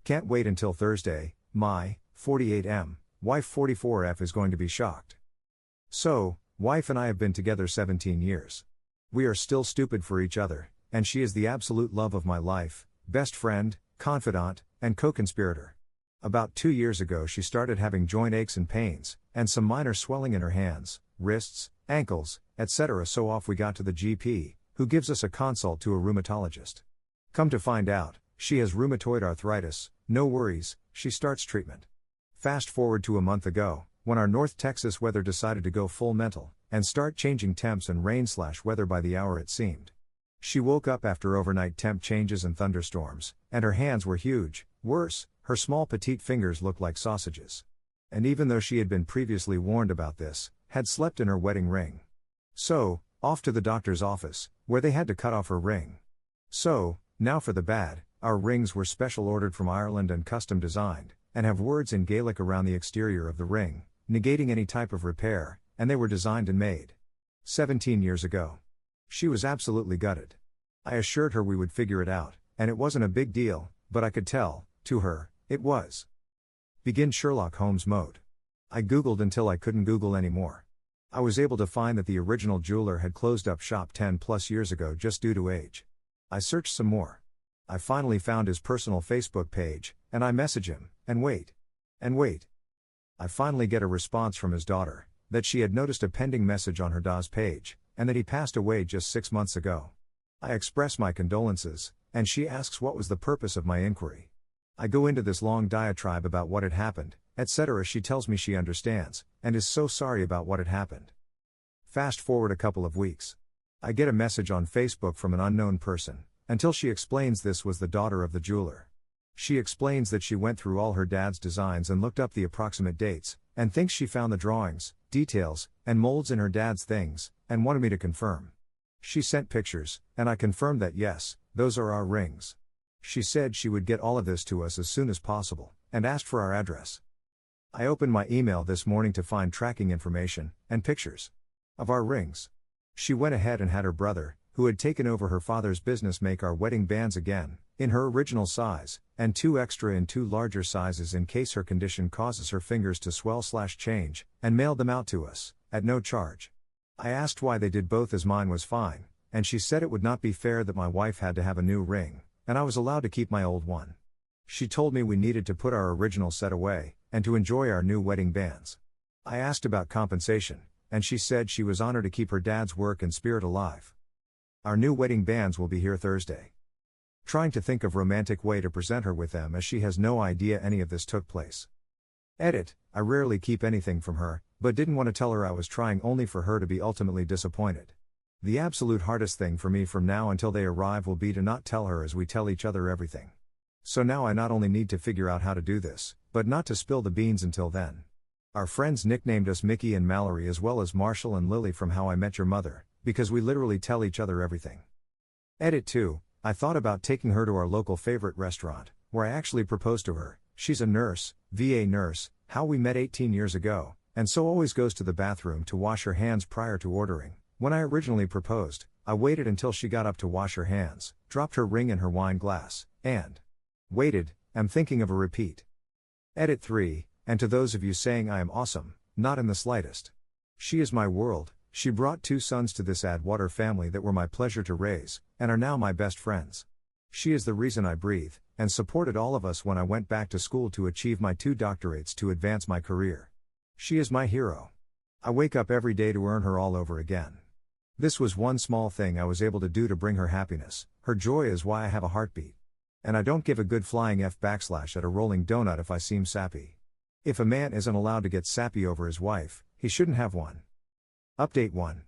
Can't wait until Thursday. My 48M, wife 44F is going to be shocked. So, wife and I have been together 17 years. We are still stupid for each other, and she is the absolute love of my life, best friend, confidant, and co-conspirator. About 2 years ago she started having joint aches and pains, and some minor swelling in her hands, wrists, ankles, etc. So off we got to the GP, who gives us a consult to a rheumatologist. Come to find out, she has rheumatoid arthritis. No worries, she starts treatment. Fast forward to a month ago, when our North Texas weather decided to go full mental, and start changing temps and rain/weather by the hour it seemed. She woke up after overnight temp changes and thunderstorms, and her hands were huge. Worse, her small petite fingers looked like sausages. And even though she had been previously warned about this, had slept in her wedding ring. So, off to the doctor's office, where they had to cut off her ring. So, now for the bad, our rings were special ordered from Ireland and custom designed, and have words in Gaelic around the exterior of the ring, negating any type of repair, and they were designed and made 17 years ago. She was absolutely gutted. I assured her we would figure it out, and it wasn't a big deal, but I could tell, to her, it was. Begin Sherlock Holmes mode. I googled until I couldn't Google anymore. I was able to find that the original jeweler had closed up shop 10 plus years ago just due to age. I searched some more. I finally found his personal Facebook page, and I message him, and wait. I finally get a response from his daughter, that she had noticed a pending message on her DA's page, and that he passed away just 6 months ago. I express my condolences, and she asks what was the purpose of my inquiry. I go into this long diatribe about what had happened, etc. She tells me she understands, and is so sorry about what had happened. Fast forward a couple of weeks. I get a message on Facebook from an unknown person, until she explains this was the daughter of the jeweler. She explains that she went through all her dad's designs and looked up the approximate dates, and thinks she found the drawings, details, and molds in her dad's things, and wanted me to confirm. She sent pictures, and I confirmed that yes, those are our rings. She said she would get all of this to us as soon as possible, and asked for our address. I opened my email this morning to find tracking information, and pictures of our rings. She went ahead and had her brother, who had taken over her father's business, make our wedding bands again, in her original size, and 2 extra in 2 larger sizes in case her condition causes her fingers to swell/change, and mailed them out to us, at no charge. I asked why they did both as mine was fine, and she said it would not be fair that my wife had to have a new ring, and I was allowed to keep my old one. She told me we needed to put our original set away, and to enjoy our new wedding bands. I asked about compensation, and she said she was honored to keep her dad's work and spirit alive. Our new wedding bands will be here Thursday. Trying to think of romantic way to present her with them as she has no idea any of this took place. Edit, I rarely keep anything from her, but didn't want to tell her I was trying only for her to be ultimately disappointed. The absolute hardest thing for me from now until they arrive will be to not tell her as we tell each other everything. So now I not only need to figure out how to do this, but not to spill the beans until then. Our friends nicknamed us Mickey and Mallory as well as Marshall and Lily from How I Met Your Mother, because we literally tell each other everything. Edit 2, I thought about taking her to our local favorite restaurant, where I actually proposed to her. She's a nurse, VA nurse, how we met 18 years ago, and so always goes to the bathroom to wash her hands prior to ordering. When I originally proposed, I waited until she got up to wash her hands, dropped her ring in her wine glass, and waited. I'm thinking of a repeat. Edit 3, and to those of you saying I am awesome, not in the slightest. She is my world. She brought 2 sons to this Adwater family that were my pleasure to raise, and are now my best friends. She is the reason I breathe, and supported all of us when I went back to school to achieve my 2 doctorates to advance my career. She is my hero. I wake up every day to earn her all over again. This was one small thing I was able to do to bring her happiness. Her joy is why I have a heartbeat. And I don't give a good flying F / at a rolling donut if I seem sappy. If a man isn't allowed to get sappy over his wife, he shouldn't have one. Update 1.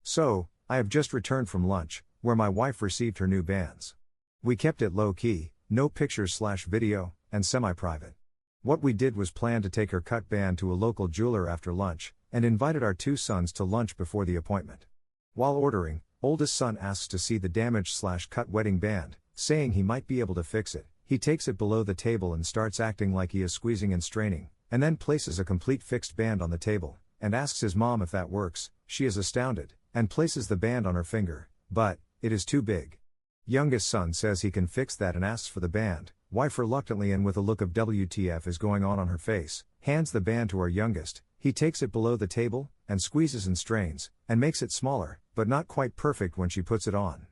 So, I have just returned from lunch, where my wife received her new bands. We kept it low-key, no pictures/video, and semi-private. What we did was plan to take her cut band to a local jeweler after lunch, and invited our 2 sons to lunch before the appointment. While ordering, oldest son asks to see the damaged/cut wedding band, saying he might be able to fix it. He takes it below the table and starts acting like he is squeezing and straining, and then places a complete fixed band on the table, and asks his mom if that works. She is astounded, and places the band on her finger, but it is too big. Youngest son says he can fix that and asks for the band, Wife reluctantly and with a look of WTF is going on her face, hands the band to our youngest. He takes it below the table, and squeezes and strains, and makes it smaller, but not quite perfect when she puts it on.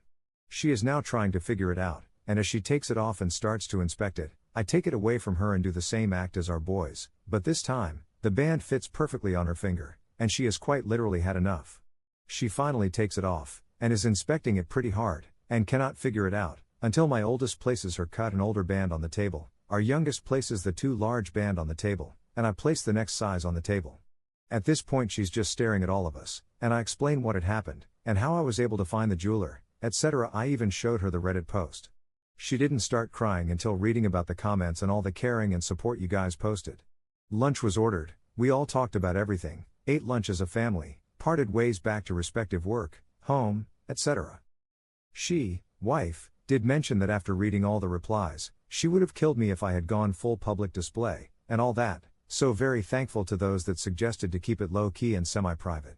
She is now trying to figure it out, and as she takes it off and starts to inspect it, I take it away from her and do the same act as our boys, but this time, the band fits perfectly on her finger, and she has quite literally had enough. She finally takes it off, and is inspecting it pretty hard, and cannot figure it out, until my oldest places her cut and older band on the table, our youngest places the too large band on the table, and I place the next size on the table. At this point she's just staring at all of us, and I explain what had happened, and how I was able to find the jeweler, etc. I even showed her the Reddit post. She didn't start crying until reading about the comments and all the caring and support you guys posted. Lunch was ordered, we all talked about everything, ate lunch as a family, parted ways back to respective work, home, etc. She, wife, did mention that after reading all the replies, she would have killed me if I had gone full public display, and all that, so very thankful to those that suggested to keep it low-key and semi-private.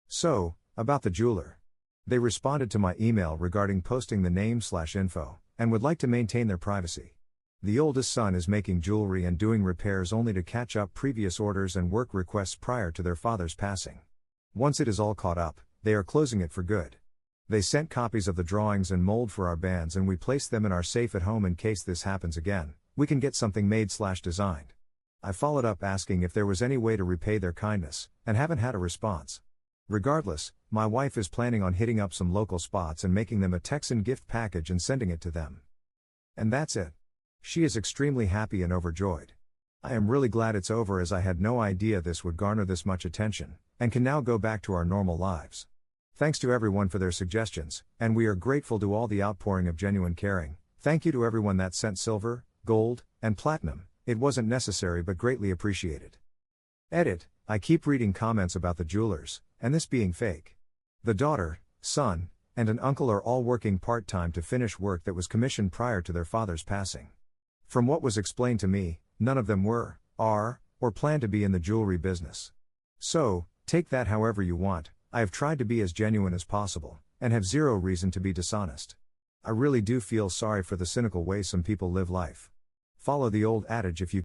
So, about the jeweler. They responded to my email regarding posting the name/info, and would like to maintain their privacy. The oldest son is making jewelry and doing repairs only to catch up previous orders and work requests prior to their father's passing. Once it is all caught up, they are closing it for good. They sent copies of the drawings and mold for our bands and we placed them in our safe at home in case this happens again, we can get something made/designed. I followed up asking if there was any way to repay their kindness, and haven't had a response. Regardless, my wife is planning on hitting up some local spots and making them a Texan gift package and sending it to them. And that's it. She is extremely happy and overjoyed. I am really glad it's over as I had no idea this would garner this much attention, and can now go back to our normal lives. Thanks to everyone for their suggestions, and we are grateful to all the outpouring of genuine caring. Thank you to everyone that sent silver, gold, and platinum, it wasn't necessary but greatly appreciated. Edit, I keep reading comments about the jewelers, and this being fake. The daughter, son, and an uncle are all working part-time to finish work that was commissioned prior to their father's passing. From what was explained to me, none of them were, are, or plan to be in the jewelry business. So, take that however you want. I have tried to be as genuine as possible, and have zero reason to be dishonest. I really do feel sorry for the cynical way some people live life. Follow the old adage, if you